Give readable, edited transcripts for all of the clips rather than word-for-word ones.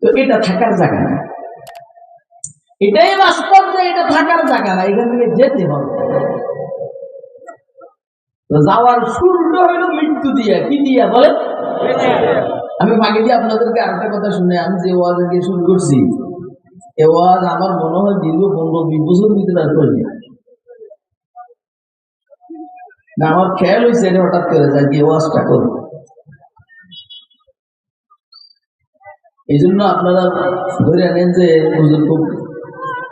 তো এটা থাকার জায়গা না, এটাই বাস্তব যে এটা থাকার জায়গা না, এখান থেকে যেতে হবে। যাওয়ার শুরুটা হইল মৃত্যু দিয়া। কি দিয়া বলে? আমি ফাঁকে দিয়ে আপনাদেরকে আরেকটা কথা শুনে, আমি যে ওয়াজ দিয়ে শুরু করছি, এ ওয়াজ আমার মনে হয় দীর্ঘ 15-20 বছর ভিতরে আর করিনি না। আমার খেয়াল হয়েছে এটা হঠাৎ করে যায় যে ওয়াজটা করি। এই জন্য আপনারা ধরে নেন যে হুজুর খুব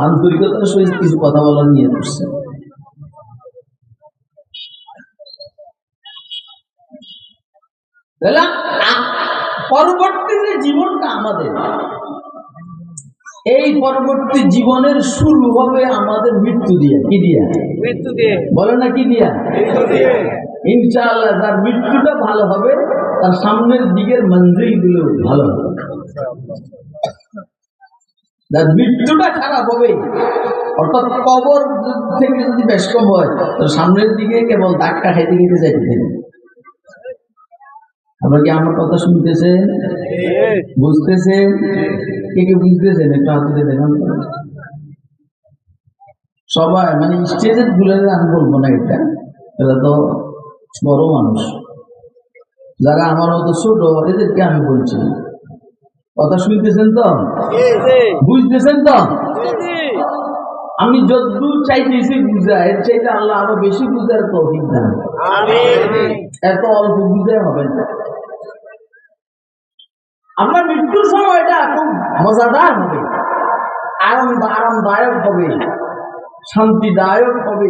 আন্তরিকতার সহিত কিছু কথা বলার নিয়ে করছে। পরবর্তী যে জীবনটা আমাদের, এই পরবর্তী জীবনের শুরু হবে আমাদের মৃত্যু দিয়ে। কি দিয়া? মৃত্যু দিয়ে। বলে না কি দিয়া? মৃত্যু দিয়ে। ইনশাআল্লাহ যার মৃত্যুটা ভালো হবে তার সামনের দিকের মঞ্জিল গুলো ভালো হবে। যার মৃত্যুটা খারাপ হবে, অর্থাৎ কবর থেকে যদি বেশ কম হয়, তো সামনের দিকে কেবল ধাক্কা খাইতে খেতে যাইতে থাকে। আপনারা কি আমার কথা শুনতেছেন? বুঝতেছেন? কে কে বুঝতেছেন? একটু হাতে দেখান। সবাই মানে স্টেজের ভুলে আমি বলবো না, এটা তো বড় মানুষ, যারা আমার মতো ছোট এদেরকে আমি বলছি। কথা শুনতেছেন তো? বুঝতেছেন তো? আমি যতদূর চাইতেছি বুঝা, এর চাইতে আল্লাহ আরো বেশি বুঝার তৌফিক দেন। এত অল্প বুঝে হবে না। আপনার মৃত্যুর সময়টা খুব মজাদার হবে, আরামদায়ক হবে, শান্তিদায়ক হবে।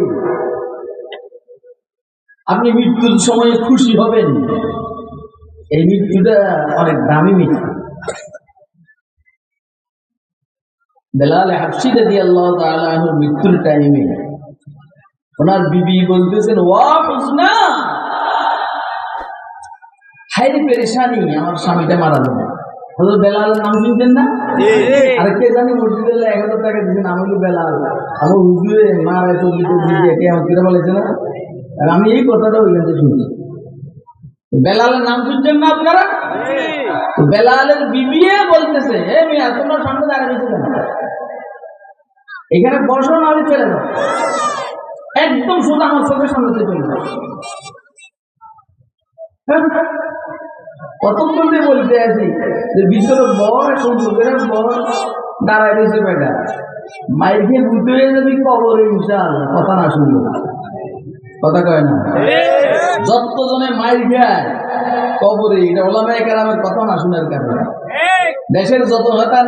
আপনি মৃত্যুর সময়ে খুশি হবেন। এই মৃত্যুটা অনেক দামি মৃত্যু। বেলাল হাবশী রাদিয়াল্লাহু তাআলা আনহুর মৃত্যুর টাইমে ওনার বিবি বলতেছেন, ওয়া হুজনা, হায়রে পেরেশানি, আমার স্বামীটা মারা যাবে। হযরত বেলালের নাম শুনছেন না? আর কে জানি মসজিদে 1000 টাকা দিয়েছেন, আমি হলো বেলাল, আমার হুজুরে মারা চলতে কে আমাকে বলেছে না। আর আমি এই কথাটা ওইখান থেকে শুনছি। বেলালের নাম শুনছেন না আপনারা? বেলালের বিবিয়ে বলতেছে, হে মিয়া তোমার সামনে দাঁড়িয়ে রয়েছে কেন? এখানে বসো না হলে চলে যাও, একদম সোজা আমার চোখের সামনে চলে যাও। কতক্ষণ দিয়ে বলতে আছি যে ভিতরে বয় চোখের বয় দাঁড়ায় রয়েছে বেটা, মাইর খেয়ে বুঝতে হয়ে যাবি কবরে ইনশাআল্লাহ। কথা না শুনলো, কথা কয় না। যতজনে মাইর খায় কবরে, এটা ওলামায়ে কেরামের কথা না শোনার কারণে। দেশের যত নেতা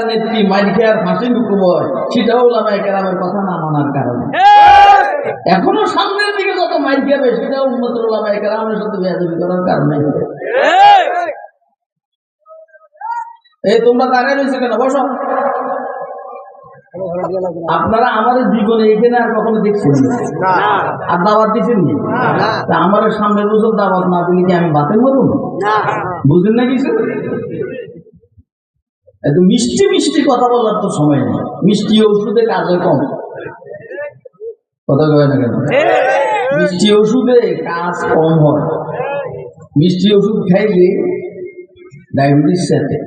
নেত্রী মাইর খেয়ে আর ফাঁসির হুকুম হয়, সেটাও ওলামায়ে কেরামের কথা না মানার কারণে। এখনো সামনের দিকে যত মাইর খাবে, সেটাও উম্মতুল ওলামায়ে কেরামের সাথে বেয়াদবি করার কারণে। এই তোমরা দাঁড়িয়ে রয়েছে কেন? বসো। আপনারা আমাদের জীবনে এখানে আর কখনো দেখছেন না, আর দাওয়াত দিচ্ছেন নি? আমার সামনের বছর দাওয়াত না দিলে কি আমি বাতের মতন? বুঝলেন না কিছু? এত মিষ্টি মিষ্টি কথা বলার তো সময় নেই। মিষ্টি ওষুধে কাজে কম। কথা কয় না কেন? মিষ্টি ওষুধে কাজ কম হয়। মিষ্টি ওষুধ খাইলে ডায়াবেটিস সাথে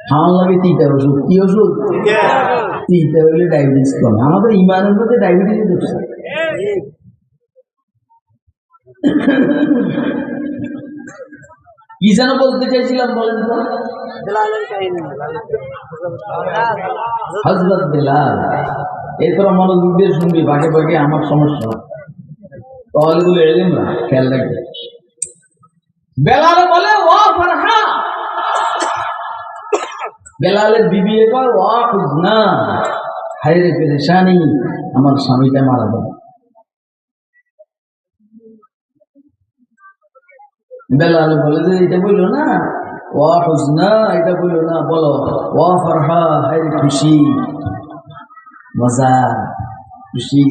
খাওয়ার লাগে তিতা ওষুধ। কি ওষুধ? তিতা হইলে ডায়াবেটিস কমে। আমাদের ইমানের মধ্যে ডায়াবেটিস ধরছে। কি যেন বলতে চাইছিলাম বলেন তো? হযরত বেলাল, এরপর মনোযোগ দিয়ে শুনবি, ভাগে ভাগে আমার সমস্যা তাহলে বলে এলেন না, খেয়াল রাখবে। বেলাল বলে, ওয়া ফারহা, বেলালের বিবি কয়, ওয়া হুজনা, হায়রে পেরেশানি, আমার স্বামীটা মারা যাবে। বেলাল বলে যে এটা বললো না, ওয়া হুজনা, এটা বললো না, বলো ওয়া ফারহা, হায়রে খুশি, মজা, খুশি।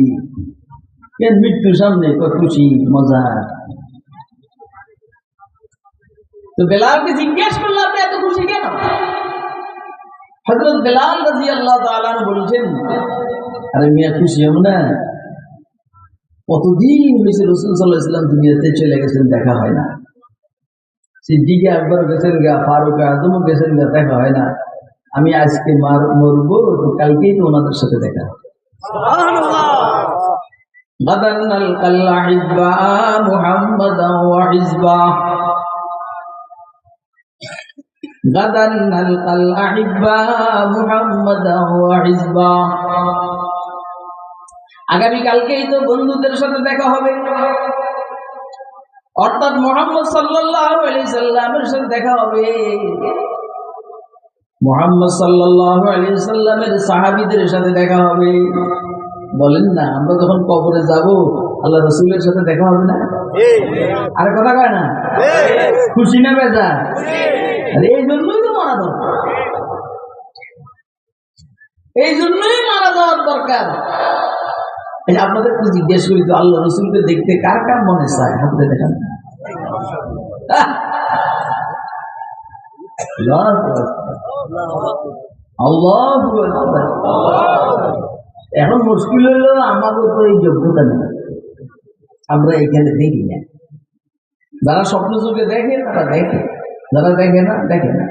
কেন মৃত্যুর সামনে খুশি মজা? তো বেলালকে জিজ্ঞেস করলাম, আপনি এত খুশি কেন? হযরত বেলাল রাদিয়াল্লাহু তাআলা বলেছেন, আরে মিয়া খুশি হব না, কতদিন হয়েছে রাসূল সাল্লাল্লাহু আলাইহি ওয়াসাল্লাম দুনিয়াতে চলে গেছেন, দেখা হয় না। সিদ্দিকে আকবর গেছেন গা, ফারুক আজমও গেছেন গা, দেখা হয় না। আমি আজকে মরবো, তো কালকেই তো ওনাদের সাথে দেখা। গাদান নালকাল আহিব্বা মুহাম্মাদান ওয়া হিজবা, গাদান নালকাল আহিব্বা মুহাম্মাদান ওয়া হিজবা। আগামী কালকেই তো বন্ধুদের সাথে দেখা হবে, অর্থাৎ মুহাম্মদ সাল্লাল্লাহু আলাইহি সাল্লামের সাথে দেখা হবে। মুহাম্মদ সাল্লাল্লাহু আলাইহি সাল্লামের সাহাবীদের সাথে দেখা হবে। বলেন না, আমরা যখন কবরে যাব আল্লাহ রাসূলের সাথে দেখা হবে না? আর কথা কয় না? খুশি না বেজার? আরে এই জন্যই তো মারা দরকার, এই জন্যই মারা যাওয়ার দরকার। আপনাদের একটু জিজ্ঞেস করি তো, আল্লাহ রাসূলকে দেখতে কার কার মনে চায়? হাতে দেখান। এখন মুশকিল হলো আমাদের তো এই যোগ্যতা নেই, আমরা এখানে দেখি না। যারা স্বপ্ন চোখে দেখে তারা দেখে, যারা দেখে না দেখে না।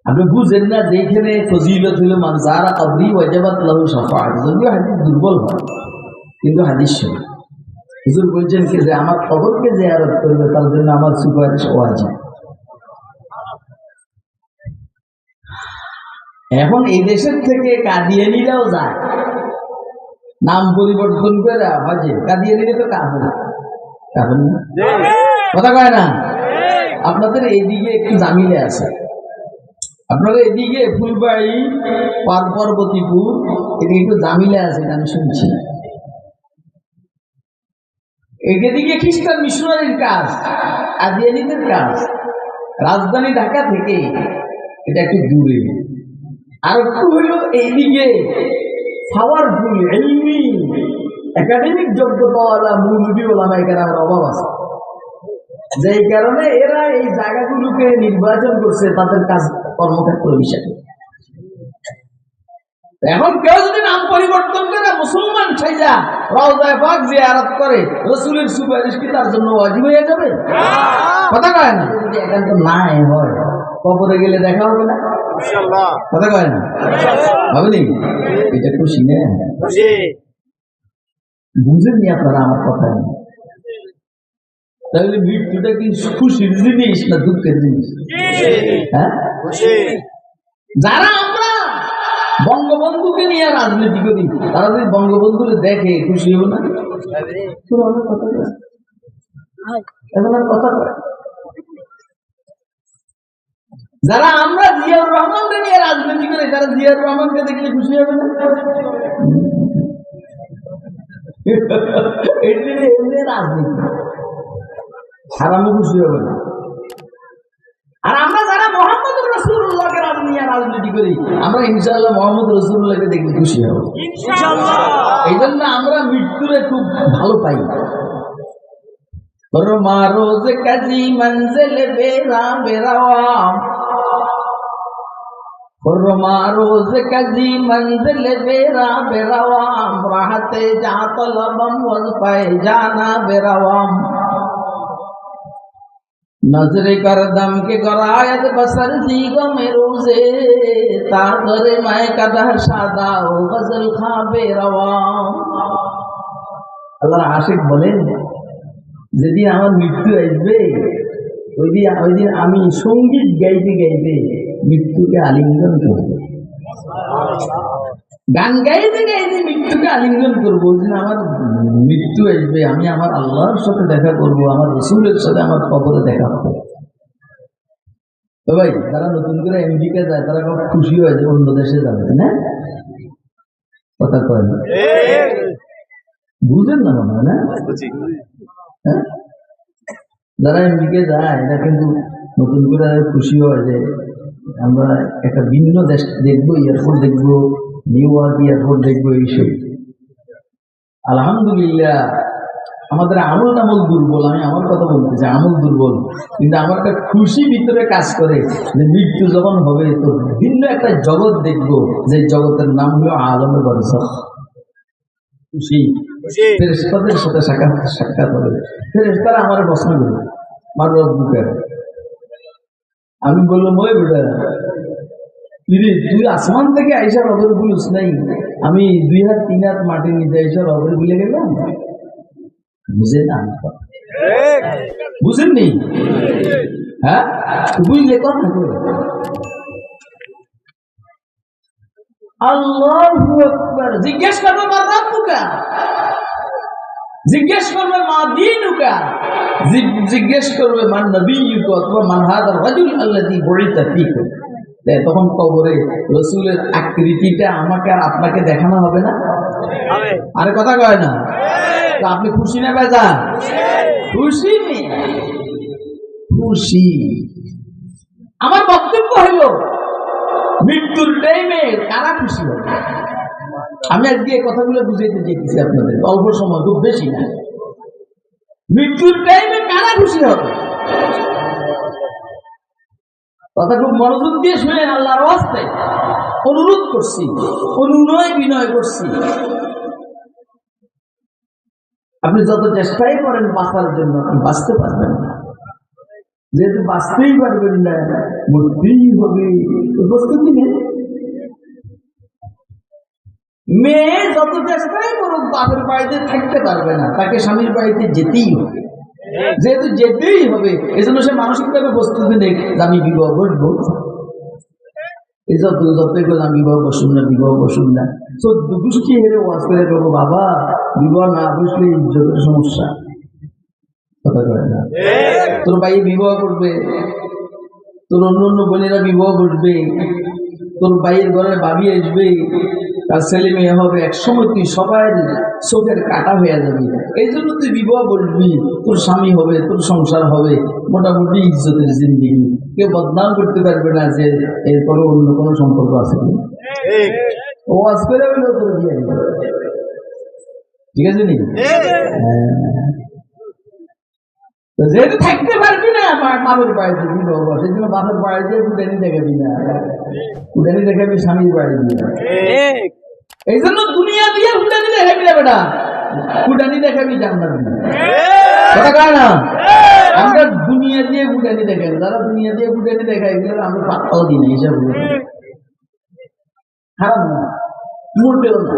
আপনি বুঝেন না যে এখানে ফজিলত হলো মান যারা কবরি ওয়াজাবাত লাহু শাফাআত, যদিও হাদিস দুর্বল হয় কিন্তু হাদিস সঠিক। হুজুর বলছেন কি যে আমার কবরকে জিয়ারত করবে তার জন্য আমার সুপারিশ ওয়াজিব। এখন এই দেশের থেকে কাদিয়ানীরাও যায়, নাম পরিবর্তন করে হজে। কাদিয়ানীরা তো কাফের, কাফের না? কথা কয় না? আপনাদের এইদিকে একটু জামিলে আছে, আপনারা এদিকে ফুলবাড়ি পার্বতীপুর এদিকে একটু জামিলে আছে, আমি শুনছি। এদিকে খ্রিস্টান মিশনারির কাজ, কাদিয়ানীদের কাজ। রাজধানী ঢাকা থেকে এটা একটু দূরে। আর একটু হইল এইদিকে পাওয়ারফুল ইলমি একাডেমিক যোগ্যতাওয়ালা মুলবি ওলামায়ে কেরামের অভাব আছে, যেই কারণে এরা এই জায়গাগুলোকে নির্বাচন করছে তাদের কাজ কর্মক্ষেত্র হিসাবে। এখন কেউ যদি নাম পরিবর্তন করে মুসলমান সাইজা রওজায়ে পাক জিয়ারত করে, রাসূলের সুপারিশ কি তার জন্য ওয়াজিব হয়ে যাবে? কথা কয় না? যদি একান্ত না হয় কবরে গেলে দেখা হবে না ইনশাআল্লাহ। কথা কয় না? হবে নি? এটা খুশি না? খুশি। বুঝেননি আপনারা আমার কথা? তাহলে মৃত্যুটা কি খুশির জিনিস না দুঃখের জিনিস? হ্যাঁ, যারা আমরা বঙ্গবন্ধুকে নিয়ে রাজনীতি করি তারা যদি বঙ্গবন্ধুকে দেখে খুশি হবে না? কথা কয়। যারা আমরা জিয়াউর রহমানকে নিয়ে রাজনীতি করি তারা জিয়াউর রহমানকে দেখলে খুশি হবে না? এমনি রাজনীতি হারামও খুশি হবে না। আর আমরা যারা মোহাম্মদ রাসূলুল্লাহকে নিয়ে রাজনীতি করি আমরা ইনশাআল্লাহ মোহাম্মদ রাসূলুল্লাহকে দেখলে খুশি হব ইনশাআল্লাহ। এই জন্য আমরা মৃত্যুরে খুব ভালো পাই। রোজ কাজী মঞ্জিল বেরা বেরাওয়াম, रोज कजी मंजिल बेरा बेरवाम, राहते जा तलबम वज पाए जाना बेरवाम, नजरे करदम के गरायत बसर जीगो में रोजे तागरे मैं कदर शादा हो गजल खा बेरवाम। আল্লাহর আশিক বলেন যেদিন আমার মৃত্যু আসবে ওই দিন আমি সঙ্গীত গাইতে গাইতে মৃত্যুকে আলিঙ্গন করব, গান গাইতে গাইতে মৃত্যুকে আলিঙ্গন করবো। ওই দিন আমার মৃত্যু আসবে, আমি আমার আল্লাহর সাথে দেখা করব, আমার রাসূলের সাথে আমার কবরে দেখা হবে। তো ভাই যারা নতুন করে আমেরিকা যায় তারা খুব খুশি হয় যে অন্য দেশে যাবে, না? কথা কয় না? বুঝেন না মনে হয় না? যারা আমেরিকা যায় এটা কিন্তু নতুন করে খুশি হয় যে আমরা একটা ভিন্ন দেশ দেখবো, এয়ারপোর্ট দেখবো, নিউ ইয়র্ক এয়ারপোর্ট দেখবো। এইসব আলহামদুলিল্লাহ আমাদের আমল টামল দুর্বল, আমি আমার কথা বলতে চাই, আমল দুর্বল, কিন্তু আমার একটা খুশি ভিতরে কাজ করে যে মৃত্যু যখন হবে তো ভিন্ন একটা জগৎ দেখবো, যে জগতের নাম হলো আলমে বারজাখ। খুশি। ফেরেশতাদের সাথে সাক্ষাৎ হবে। ফেরেশতারা আমার প্রশ্ন করবে, মার রব্বুকা। আমি বললাম, ওই বেটা তুই আসমান থেকে আইসা রবের বলিস নাই, আমি 2 হাত 3 হাত মাটির নিচে আইসা রবের বলে গেলাম? বুঝে না, বুঝেননি? হ্যাঁ, বুঝলে কথা করে। আল্লাহু আকবার। জিজ্ঞেস করবে মা রব্বুকা, জিজ্ঞেস করবে মা দীনুকা, জিজ্ঞেস করবে মান নবিয়্যুকা অথবা মান হাদার রাজুল আল্লাযী বুইসা ফীকুম। তখন কবরে রাসূলের আকৃতিটা আমাকে আর আপনাকে দেখানো হবে না? আরে কথা কয় না? তো আপনি খুশি না বেজার? খুশি। খুশি। আমার বক্তব্য হলো মৃত্যুর টাইমে কারা খুশি হবে? আমি আজকে এই কথাগুলো বুঝাইতে চেয়েছি আপনাদের, অল্প সময়, খুব বেশি না। মৃত্যুর টাইমে কারা খুশি হবে? কথা খুব মনোযোগ দিয়ে শুনেন, আল্লাহর ওয়াস্তে অনুরোধ করছি, অনুনয় বিনয় করছি। আপনি যত চেষ্টাই করেন বাঁচার জন্য, আপনি বাঁচতে পারবেন না। যেহেতু বাঁচতেই পারবেন না, মরতেই হবে, প্রস্তুতি নেই। মেয়ে যত চেষ্টাই করুক বাপের বাড়িতে থাকতে পারবে না, তাকে স্বামীর বাড়িতে যেতেই হবে। যেহেতু যেতেই হবে, এই জন্য সে মানসিকভাবে প্রস্তুতি নেই যে আমি বিবাহ বসবো। এই যতই করে আমি বিবাহ বসুন না, বিবাহ বসুন না, 14 গোষ্ঠী হেরে ওয়াজ করে দেবো, বাবা বিবাহ না বসলে ইজ্জতের সমস্যা। কথা কয় না? তোর ভাই বিবাহ করবে, তোর অন্য অন্য বোনেরা বিবাহ বসবে, তোর ভাইয়ের ঘরে ভাবি আসবে, তার ছেলে মেয়ে হবে, একসময় তুই সবাই চোখের কাটা হয়ে যাবি। এই জন্য তুই বিবাহ বসবি, তোর স্বামী হবে, তোর সংসার হবে, মোটামুটি ইজ্জতের জিন্দেগি। কেউ বদনাম করতে পারবে না যে এরপরে অন্য কোনো সম্পর্ক আছে। ও আজ করে হইলো তোর বিয়ে, ঠিক আছে নি? যেহেতু থাকতে পারবি না বাপের বাড়িতে বিবাহ, সেই জন্য বাপের বাড়িতে কুটানি দেখাবি না, কুটানি দেখাবি স্বামীর বাড়ি দিয়ে। এই জন্য দুনিয়া দিয়ে কুটানি দেখাবি না বেটা, কুটানি দেখাবি জান্নাত দিয়ে। কথা কয় না? আমরা দুনিয়া দিয়ে কুটানি দেখাই, যারা দুনিয়া দিয়ে কুটানি দেখাই এগুলো আমরা পাত্তাও দিই না, হিসাব খারাপ না, মোটেও না।